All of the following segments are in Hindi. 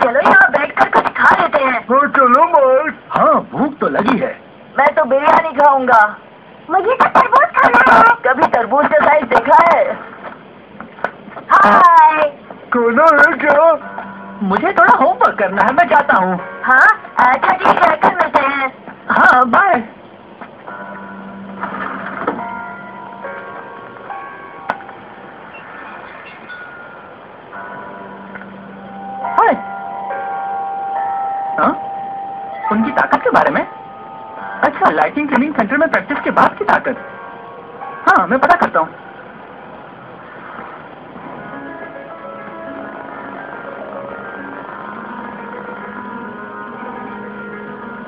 चलो यहाँ बैठकर कुछ खा लेते हैं। चलो मार्क। हाँ, भूख तो लगी है। मैं तो बिरयानी खाऊंगा। मुझे तो तरबूज खाना है। कभी तरबूज का साइज देखा है? हाय। खाना है क्या? मुझे थोड़ा होमवर्क करना है, मैं जाता हूँ। हाँ, अच्छा ठीक है, कल मिलते हैं। हाँ, बाय। हाँ? उनकी ताकत के बारे में? अच्छा, लाइटिंग ट्रेनिंग सेंटर में प्रैक्टिस के बाद की ताकत। हाँ, मैं पता करता हूँ।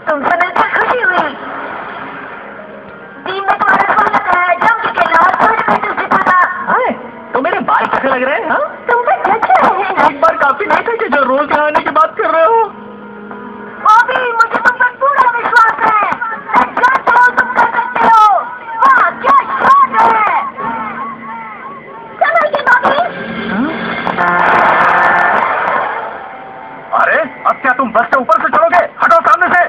तुमसे मिलकर खुशी हुई। टीम में तुम्हारा स्वागत है। जम के खेलो और टूर्नामेंट जीतना। अरे, तो मेरे बाल कैसे लग रहे हैं? हाँ? तुम तो जज रहे हैं। एक बार काफी नहीं थे कि जो रोज यहाँ आने की बात कर रहे हो। बॉबी, मुझे तुम पर पूरा विश्वास है। मैं जानता हूँ तुम कर सकते हो। वाह, क्या शॉट है। समझ गए बॉबी? अरे, अब क्या तुम बस से ऊपर से चढ़ोगे? हटो सामने से।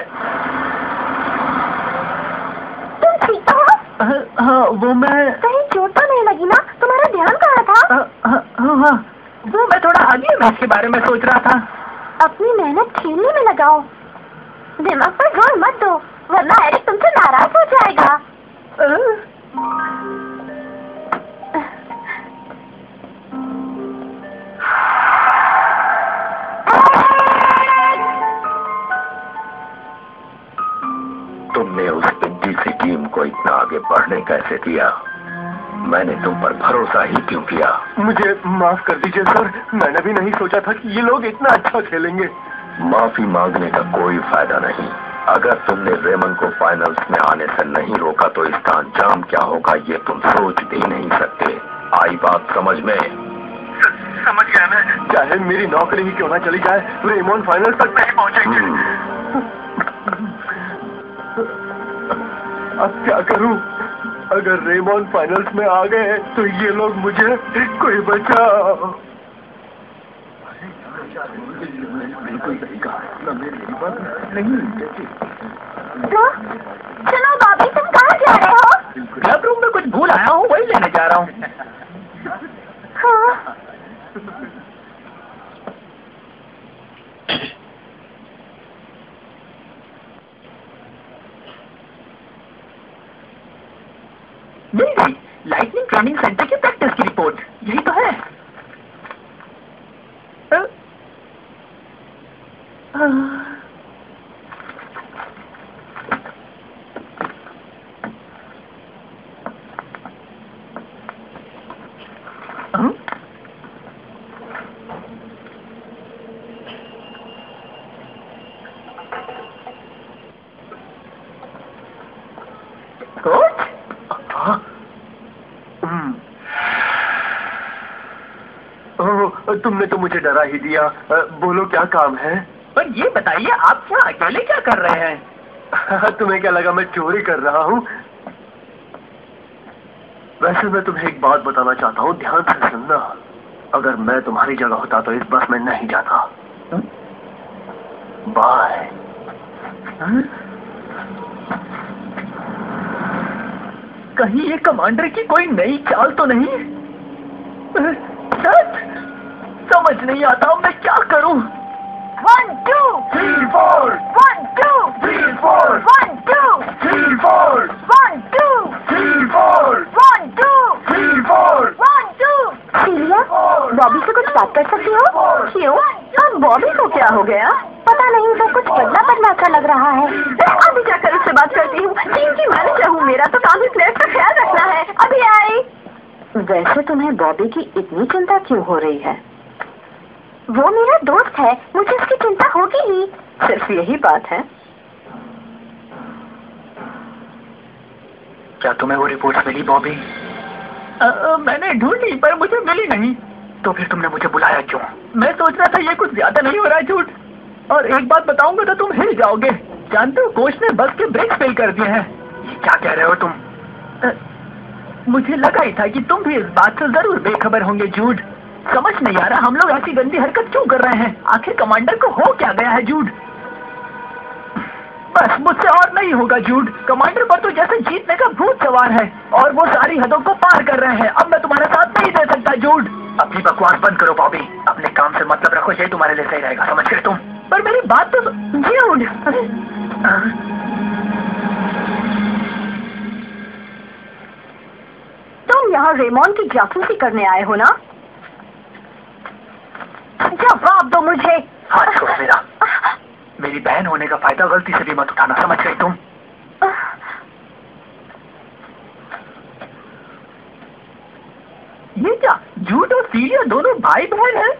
तुम ठीक हो? हाँ, वो मैं... कहीं चोट तो नहीं लगी ना? तुम्हारा ध्यान कहाँ था? हाँ, वो मैं थोड़ा आगे मैच के बारे में सोच रहा था। अपनी मेहनत खेलने में लगाओ। दिमाग पर जोर मत दो, वरना एरिक तुमसे नाराज हो जाएगा। तुमने उस पिंकी सी टीम को इतना आगे बढ़ने कैसे दिया? मैंने तुम पर भरोसा ही क्यों किया? मुझे माफ कर दीजिए सर, मैंने भी नहीं सोचा था कि ये लोग इतना अच्छा खेलेंगे। माफी मांगने का कोई फायदा नहीं। अगर तुमने रेमन को फाइनल्स में आने से नहीं रोका तो इसका अंजाम क्या होगा ये तुम सोच भी नहीं सकते। आई बात समझ में? समझ गया मैं। चाहे मेरी नौकरी ही क्यों ना चली जाए, रेमन फाइनल तक नहीं पहुंचेंगे। अब क्या करूं? अगर रेमन फाइनल्स में आ गए तो ये लोग मुझे कोई बचाओ। बिल्कुल सही कहा ना, मेरी बात नहीं। चलो बॉबी, तुम कहाँ जा रहे हो? क्लब रूम में कुछ भूल आया हूँ, वही लेने जा रहा हूँ। हाँ। मिल गई, लाइटनिंग ट्रेनिंग सेंटर की प्रैक्टिस की रिपोर्ट। यही तो है। कोच? तुमने तो मुझे डरा ही दिया। बोलो क्या काम है? पर ये बताइए, आप क्या अकेले क्या कर रहे हैं? तुम्हें क्या लगा मैं चोरी कर रहा हूँ? वैसे मैं तुम्हें एक बात बताना चाहता हूँ, ध्यान से सुनना। अगर मैं तुम्हारी जगह होता तो इस बस में नहीं जाता। बाय। कहीं ये कमांडर की कोई नई चाल तो नहीं? सच समझ नहीं आता मैं क्या करूं। 1 2 3 4 1 2 3 4 1 2 3 4 1 2 3 4 1 2 3 4 1 2। सीरिया, बॉबी से कुछ बात कर सकती हो? क्यों? और बॉबी को क्या हो गया? पता नहीं, तो कुछ बदला बदला सा लग रहा है। अभी जाकर उससे बात करती हूँ। टीम की मैनेजर हूँ, मेरा तो काम ही प्लेयर का ख्याल रखना है। अभी आई। वैसे तुम्हें बॉबी की इतनी चिंता क्यों हो रही है? वो मेरा दोस्त है, मुझे उसकी चिंता होगी ही। सिर्फ यही बात है। क्या तुम्हें वो रिपोर्ट मिली बॉबी? मैंने ढूंढी पर मुझे मिली नहीं। तो फिर तुमने मुझे बुलाया क्यों? मैं सोच रहा था ये कुछ ज्यादा नहीं हो रहा है झूठ। और एक बात बताऊंगा तो तुम हिल जाओगे। जानते हो कोच ने बस के ब्रेक फेल कर दिए हैं। क्या कह रहे हो तुम? मुझे लगा ही था कि तुम भी इस बात से जरूर बेखबर होंगे जूड। समझ नहीं आ रहा हम लोग ऐसी गंदी हरकत क्यों कर रहे हैं। आखिर कमांडर को हो क्या गया है जूड? बस मुझसे और नहीं होगा जूड। कमांडर पर तो जैसे जीतने का भूत सवार है और वो सारी हदों को पार कर रहे हैं। अब मैं तुम्हारा साथ नहीं दे सकता जूड। अपनी बकवास बंद करो बॉबी, अपने काम से मतलब रखो, ये तुम्हारे लिए सही रहेगा, समझ गए तुम? पर मेरी बात तो जूड। तुम यहाँ रेमॉन की जासूसी करने आए हो ना? जवाब दो मुझे। हाथ छोड़ो मेरा। मेरी बहन होने का फायदा गलती से भी मत उठाना, समझ गई तुम? ये क्या जूड और सीलिया दोनों भाई बहन हैं?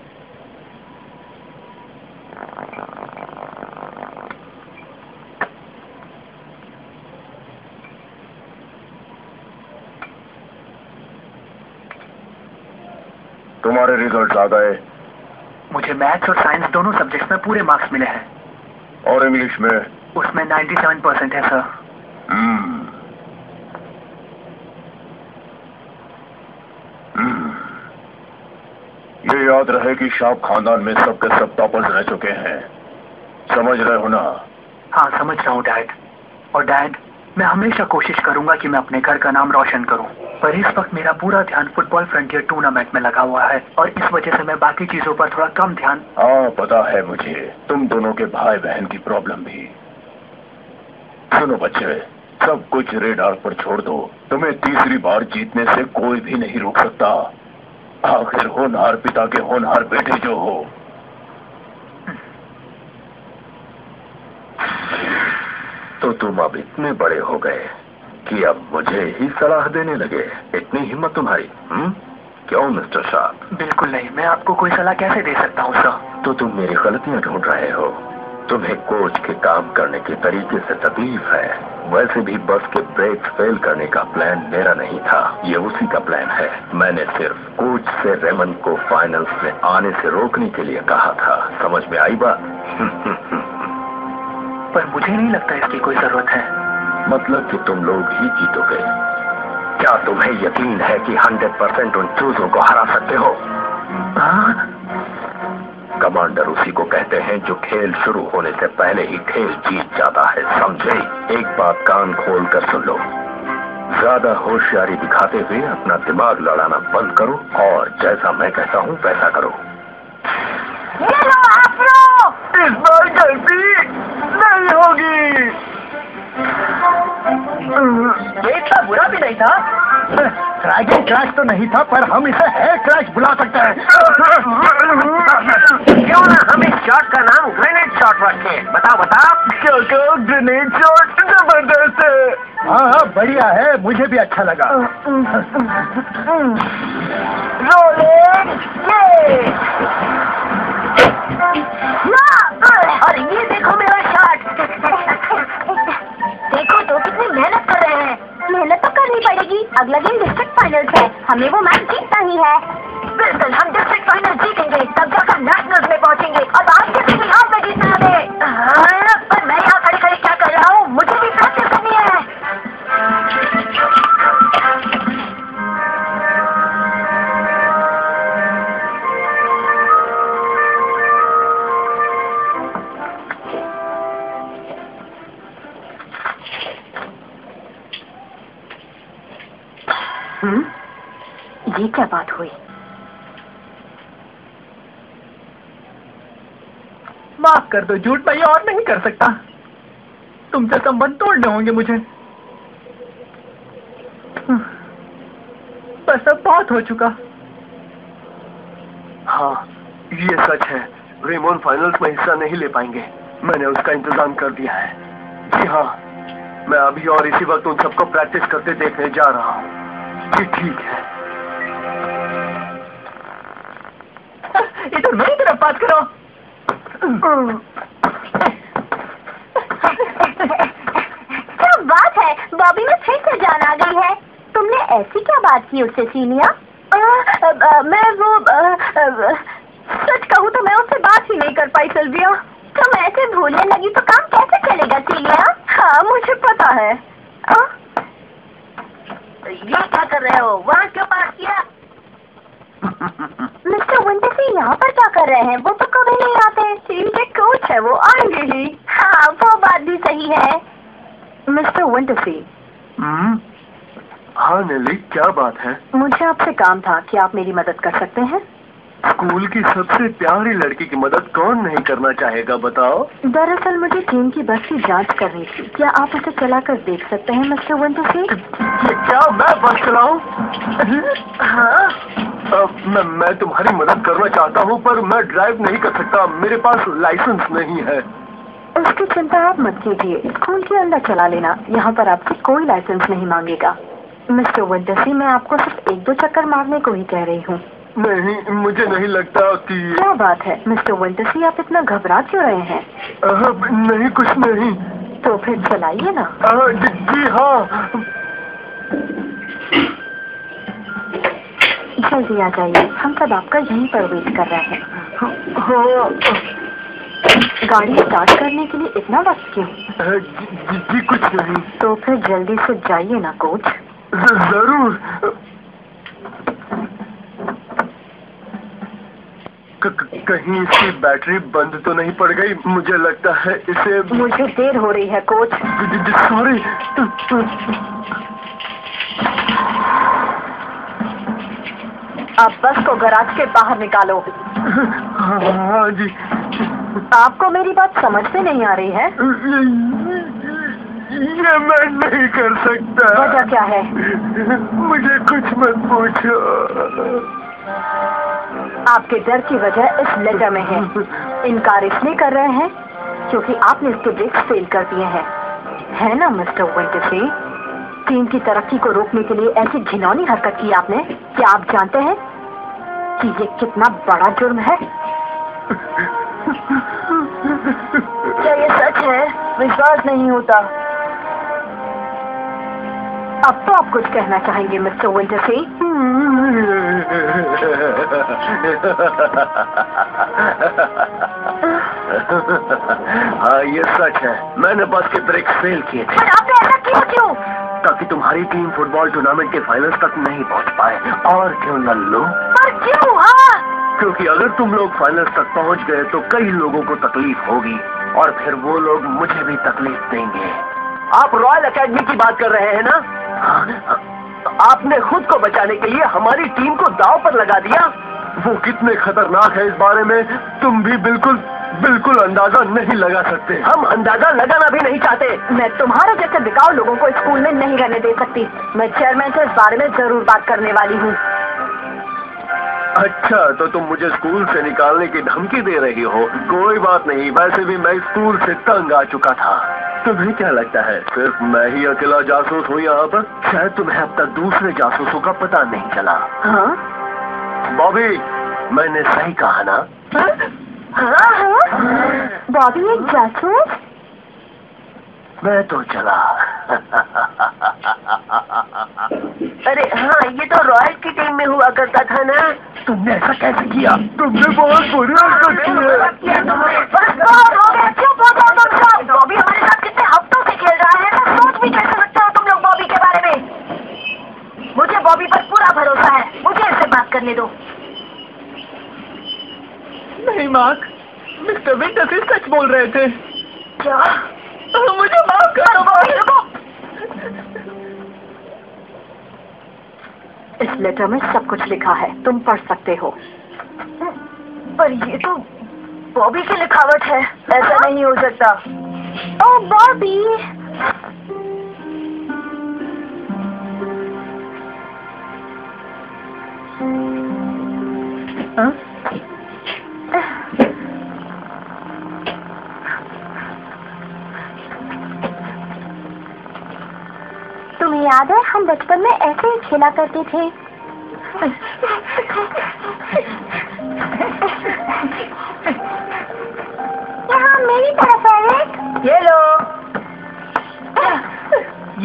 तुम्हारे रिजल्ट आ गए। मुझे मैथ्स और साइंस दोनों सब्जेक्ट्स में पूरे मार्क्स मिले हैं। और इंग्लिश में? उसमें 97% है सर। ये याद रहे कि शाह खानदान में सबके सब टॉपर्स रह चुके हैं, समझ रहे हो ना? हाँ समझ रहा हूँ डैड। और डैड, मैं हमेशा कोशिश करूंगा कि मैं अपने घर का नाम रोशन करूं, पर इस वक्त मेरा पूरा ध्यान फुटबॉल फ्रंटियर टूर्नामेंट में लगा हुआ है और इस वजह से मैं बाकी चीजों पर थोड़ा कम ध्यान। हाँ पता है मुझे, तुम दोनों के भाई बहन की प्रॉब्लम भी। सुनो बच्चे, सब कुछ रेडार पर छोड़ दो। तुम्हें तीसरी बार जीतने से कोई भी नहीं रोक सकता। आखिर होनहार पिता के होनहार बेटे जो हो। तो तुम अब इतने बड़े हो गए कि अब मुझे ही सलाह देने लगे। इतनी हिम्मत तुम्हारी? क्यों मिस्टर शाह? बिल्कुल नहीं, मैं आपको कोई सलाह कैसे दे सकता हूँ सर? तो तुम मेरी गलतियां ढूंढ रहे हो। तुम्हें कोच के काम करने के तरीके से तकलीफ है। वैसे भी बस के ब्रेक फेल करने का प्लान मेरा नहीं था, ये उसी का प्लान है। मैंने सिर्फ कोच से रेमन को फाइनल्स में आने से रोकने के लिए कहा था। समझ में आई बात? पर मुझे नहीं लगता इसकी कोई जरूरत है। मतलब कि तुम लोग ही जीतोगे। क्या तुम्हें यकीन है कि 100% उन चूजों को हरा सकते हो? कमांडर उसी को कहते हैं जो खेल शुरू होने से पहले ही खेल जीत जाता है, समझे? एक बात कान खोल कर सुन लो। ज्यादा होशियारी दिखाते हुए अपना दिमाग लड़ाना बंद करो और जैसा मैं कहता हूँ वैसा करो। इस बार गलती नहीं होगी। ये इतना बुरा भी नहीं था। ड्रैगन क्रैश तो नहीं था, पर हम इसे हेयर क्रैश बुला सकते हैं। क्यों ना हम इस शॉट का नाम ग्रेनेड शॉट रखें? बताओ। क्या ग्रेनेड शॉट जबरदस्त है। हाँ बढ़िया है, मुझे भी अच्छा लगा। और ये देखो मेरा शॉट। देखो तो कितनी मेहनत कर रहे हैं। मेहनत तो करनी पड़ेगी, अगला दिन डिस्ट्रिक्ट फाइनल्स है, हमें वो मैच जीतना ही है। बिल्कुल, हम डिस्ट्रिक्ट फाइनल जीतेंगे, तब जाकर नेशनल्स में पहुंचेंगे। अब आप किसी भी हाथ में जीतना है। पर मैं यहाँ खड़ी खड़ी क्या कर रहा हूँ? मुझे भी प्रैक्टिस करनी है। ये क्या बात हुई? माफ कर दो झूठ, मैं ये और नहीं कर सकता। तुमसे संबंध तोड़ने होंगे मुझे। बस अब बहुत हो चुका। हाँ ये सच है, रेमोन फाइनल्स में हिस्सा नहीं ले पाएंगे। मैंने उसका इंतजाम कर दिया है। जी हाँ, मैं अभी और इसी वक्त उन सबको प्रैक्टिस करते देखने जा रहा हूँ। जी ठीक है। इधर मेरी तरफ बात करो। क्या बात है, बॉबी में फिर से जान आ गई है। तुमने ऐसी क्या बात की उससे सीलिया? मैं वो सच कहूँ तो मैं उससे बात ही नहीं कर पाई सिल्विया। तुम ऐसे भूलने लगी तो काम कैसे चलेगा सीलिया? हाँ मुझे पता है। ये क्या कर रहे हो? वहाँ क्यों बात किया? मिस्टर विंटरसी यहाँ पर क्या कर रहे हैं? वो तो कभी नहीं आते। टीम के कोच है, वो आएंगे ही। हाँ, वो बात भी सही है। मिस्टर विंटरसी। हाँ नेली, क्या बात है? मुझे आपसे काम था, क्या आप मेरी मदद कर सकते हैं? स्कूल की सबसे प्यारी लड़की की मदद कौन नहीं करना चाहेगा, बताओ। दरअसल मुझे टीम की बस की जांच करनी थी। क्या आप उसे चलाकर देख सकते हैं मिस्टर विंटरसी? क्या मैं बस चलाऊं? हाँ। मैं तुम्हारी मदद करना चाहता हूँ, पर मैं ड्राइव नहीं कर सकता। मेरे पास लाइसेंस नहीं है। उसकी चिंता आप मत कीजिए, स्कूल के अंदर चला लेना। यहाँ पर आपसे कोई लाइसेंस नहीं मांगेगा। मिस्टर विंटरसी, मैं आपको सिर्फ 1-2 चक्कर मारने को ही कह रही हूँ। नहीं, मुझे नहीं लगता कि... क्या बात है मिस्टर विंटरसी, आप इतना घबरा क्यों रहे हैं? नहीं, कुछ नहीं। तो फिर चलाइए ना। जी हाँ। जल्दी आ जाइए, हम सब आपका यहीं पर वेट कर रहे हैं। गाड़ी स्टार्ट करने के लिए इतना वक्त क्यों? जी कुछ नहीं। तो फिर जल्दी से जाइए ना कोच। जरूर। कहीं इसकी बैटरी बंद तो नहीं पड़ गई? मुझे लगता है इसे... मुझे देर हो रही है कोच। सॉरी। आप बस को गैराज के बाहर निकालो। हाँ जी। आपको मेरी बात समझ में नहीं आ रही है? ये मैं नहीं कर सकता। वजह क्या है? मुझे कुछ मत पूछो। आपके डर की वजह इस लेटर में है। इनकार इसलिए कर रहे हैं क्योंकि आपने इसके ब्रेक्स फेल कर दिए हैं, है ना मिस्टर विंटरसी? टीम की तरक्की को रोकने के लिए ऐसी घिनौनी हरकत की आपने। क्या आप जानते हैं कि ये कितना बड़ा जुर्म है? क्या ये सच है? विश्वास नहीं होता। अब तो आप कुछ कहना चाहेंगे मिस्टर विंटरसी? हाँ, ये सच है। मैंने बस के ब्रेक फेल किए थे। पर आपने ऐसा क्यों? ताकि तुम्हारी टीम फुटबॉल टूर्नामेंट के फाइनल्स तक नहीं पहुंच पाए। और क्यों नल्लू? पर क्यों? हाँ, क्योंकि अगर तुम लोग फाइनल्स तक पहुंच गए तो कई लोगों को तकलीफ होगी, और फिर वो लोग मुझे भी तकलीफ देंगे। आप रॉयल एकेडमी की बात कर रहे हैं ना? आपने खुद को बचाने के लिए हमारी टीम को दांव पर लगा दिया। वो कितने खतरनाक है इस बारे में तुम भी बिल्कुल अंदाजा नहीं लगा सकते। हम अंदाजा लगाना भी नहीं चाहते। मैं तुम्हारे जैसे बिकाऊ लोगों को स्कूल में नहीं रहने दे सकती। मैं चेयरमैन से इस बारे में जरूर बात करने वाली हूँ। अच्छा, तो तुम मुझे स्कूल से निकालने की धमकी दे रही हो? कोई बात नहीं, वैसे भी मैं स्कूल से तंग आ चुका था। तुम्हें क्या लगता है सिर्फ मैं ही अकेला जासूस हूँ यहाँ पर? शायद तुम्हें अब तक दूसरे जासूसों का पता नहीं चला। हाँ? बॉबी, मैंने सही कहा ना? हाँ? बॉबी एक जासूस? मैं तो चला। अरे हाँ, ये तो रॉयल की टीम में हुआ करता था ना? तुमने ऐसा कैसे किया? तुमने बहुत बुरी हरकत की है। चुप हो जाओ तुम सब। बॉबी हमारे साथ कितने हफ्तों से खेल रहा है, मैं सोच भी कैसे सकते हो तुम लोग बॉबी के बारे में? मुझे बॉबी पर पूरा भरोसा है, मुझे इससे बात करने दो। नहीं मार्क, मिस्टर विंटरसी सच बोल रहे थे। क्या? मुझे माफ कर दो बॉबी। इस लेटर में सब कुछ लिखा है, तुम पढ़ सकते हो। पर ये तो बॉबी की लिखावट है, ऐसा नहीं हो सकता। ओह बॉबी! हाँ? तुम्हें याद है हम बचपन में ऐसे ही खेला करते थे? यहाँ मेरी तरफ है एक। ये लो।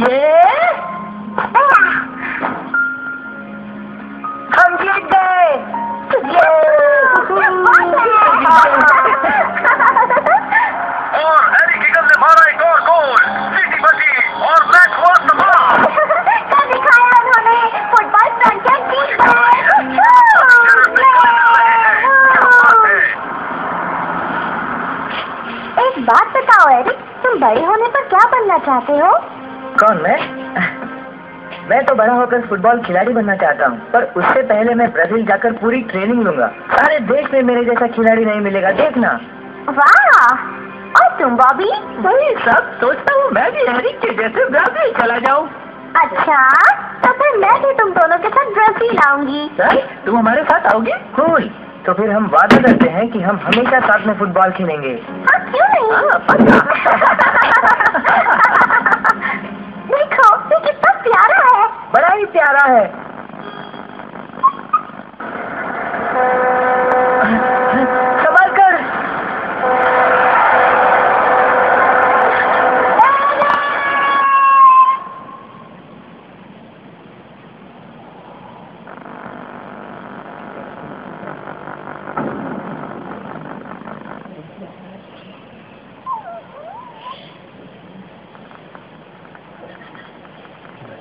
ये हम जीत गए। और हैरी किगल ने मारा एक और गोल। सीटी बची और मैच हुआ तमाम। क्या दिखाया उन्होंने? फुटबॉल फ्रंटियर जीत गए। एक बात बताओ एरिक, तुम बड़े होने पर क्या बनना चाहते हो? कौन, मैं तो बड़ा होकर फुटबॉल खिलाड़ी बनना चाहता हूँ, पर उससे पहले मैं ब्राजील जाकर पूरी ट्रेनिंग लूंगा। सारे देश में मेरे जैसा खिलाड़ी नहीं मिलेगा, देखना। वाह! और तुम बॉबी? वही सब सोचता हूँ, मैं भी एरिक के जैसे ब्राजील चला जाऊँ। अच्छा, तो फिर मैं भी तुम दोनों के साथ ब्राजील आऊंगी। तुम हमारे साथ आओगी? कूल। तो फिर हम वादा करते हैं कि हम हमेशा साथ में फुटबॉल खेलेंगे। हाँ, क्यों नहीं? देखो, ये कितना प्यारा है। बड़ा ही प्यारा है। संभाल कर।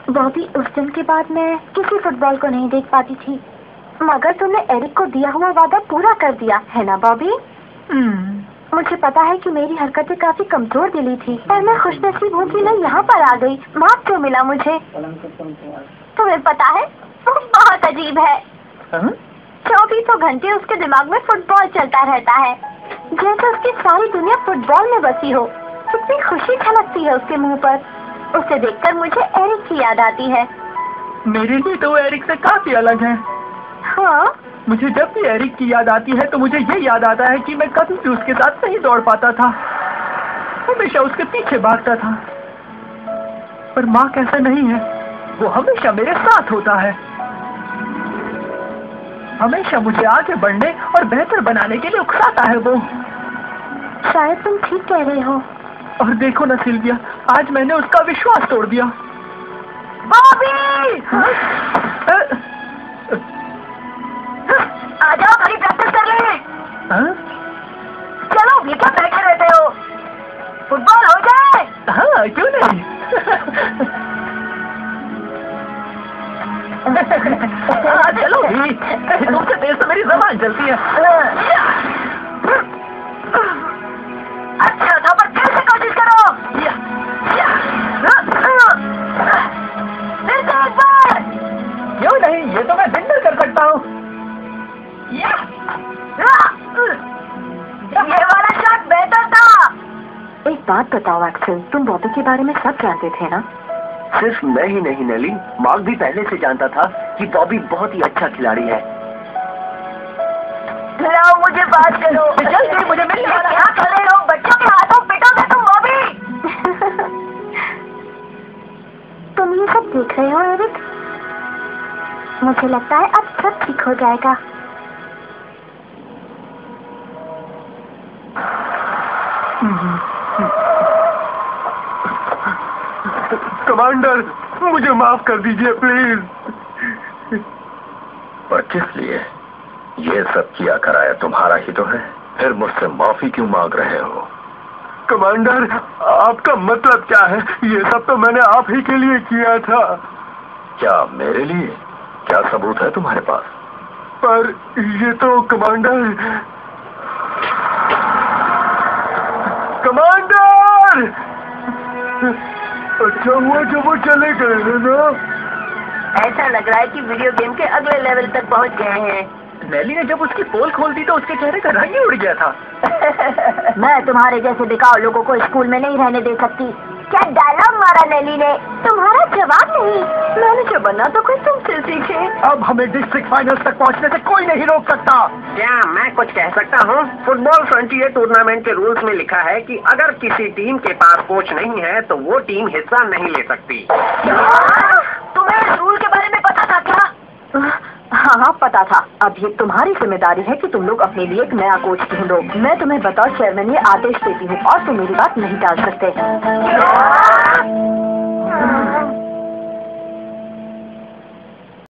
बॉबी, उस दिन के बाद मैं किसी फुटबॉल को नहीं देख पाती थी, मगर तुमने एरिक को दिया हुआ वादा पूरा कर दिया है ना बॉबी? मुझे पता है कि मेरी हरकतें काफी कमजोर दिली थी, पर मैं खुशनसीब हूँ कि मैं यहाँ पर आ गई। माफ क्यों मिला मुझे? तुम्हें पता है, वो बहुत अजीब है। 24 घंटे उसके दिमाग में फुटबॉल चलता रहता है, जैसे उसकी सारी दुनिया फुटबॉल में बसी हो। कितनी खुशी झलकती है उसके मुंह पर। उसे देखकर मुझे एरिक की याद आती है। मेरे लिए तो एरिक से काफी अलग है। हाँ? मुझे जब भी एरिक की याद आती है तो मुझे ये याद आता है कि मैं कभी भी उसके साथ नहीं दौड़ पाता था, हमेशा उसके पीछे भागता था। पर माँ कैसा नहीं है, वो हमेशा मेरे साथ होता है, हमेशा मुझे आगे बढ़ने और बेहतर बनाने के लिए उकसाता है वो। शायद तुम ठीक कह रहे हो। और देखो ना सिल्विया, आज मैंने उसका विश्वास तोड़ दिया। बॉबी! आ जाओ, खड़ी प्रैक्टिस कर ले। चलो, ये क्या बैठे रहते हो? फुटबॉल हो जाए। हाँ, क्यों नहीं। चलो भी, तुमसे तेज तो मेरी ज़बान चलती है। अच्छा था, पर फिर से कोशिश करो। फिर से एक बार। क्यों नहीं, ये तो मैं दिन में कर सकता हूँ। ये वाला शॉट बेहतर था। एक बात बताओ एक्सेल, तुम बॉबी के बारे में सब जानते थे ना? सिर्फ मैं ही नहीं नेली, मार्क भी पहले से जानता था कि बॉबी बहुत ही अच्छा खिलाड़ी है। लाओ, मुझे बात करो। जल्दी, मुझे मिलने वाला है। क्या खड़े हो, बच्चों के हाथों पिटोगे तुम बॉबी। तुम ये सब देख रहे हो एरिक? मुझे लगता है अब सब ठीक हो जाएगा। कमांडर, मुझे माफ कर दीजिए प्लीज। और किस लिए? ये सब किया कराया तुम्हारा ही तो है, फिर मुझसे माफी क्यों मांग रहे हो? कमांडर, आपका मतलब क्या है? ये सब तो मैंने आप ही के लिए किया था। क्या मेरे लिए? क्या सबूत है तुम्हारे पास? पर ये तो कमांडर। कमांडर! अच्छा हुआ जब वो चले गए है ना? ऐसा लग रहा है कि वीडियो गेम के अगले लेवल तक पहुंच गए हैं। नेली ने जब उसकी पोल खोल दी तो उसके चेहरे का रंग ही उड़ गया था। मैं तुम्हारे जैसे बेकार लोगों को स्कूल में नहीं रहने दे सकती। क्या डायलॉग मारा नेली ने? तुम्हारा जवाब नहीं। मैंने जो बनना तो कोई तुमसे सीखे। अब हमें डिस्ट्रिक्ट फाइनल्स तक पहुंचने से कोई नहीं रोक सकता। क्या मैं कुछ कह सकता हूँ? फुटबॉल फ्रंटियर टूर्नामेंट के रूल्स में लिखा है कि अगर किसी टीम के पास कोच नहीं है तो वो टीम हिस्सा नहीं ले सकती। तुम्हें इस रूल के बारे में पता था क्या? हाँ, पता था। अब ये तुम्हारी जिम्मेदारी है कि तुम लोग अपने लिए एक नया कोच ढूंढो। मैं तुम्हें बताओ चेयरमैन ये आदेश देती हूँ और तुम मेरी बात नहीं टाल सकते।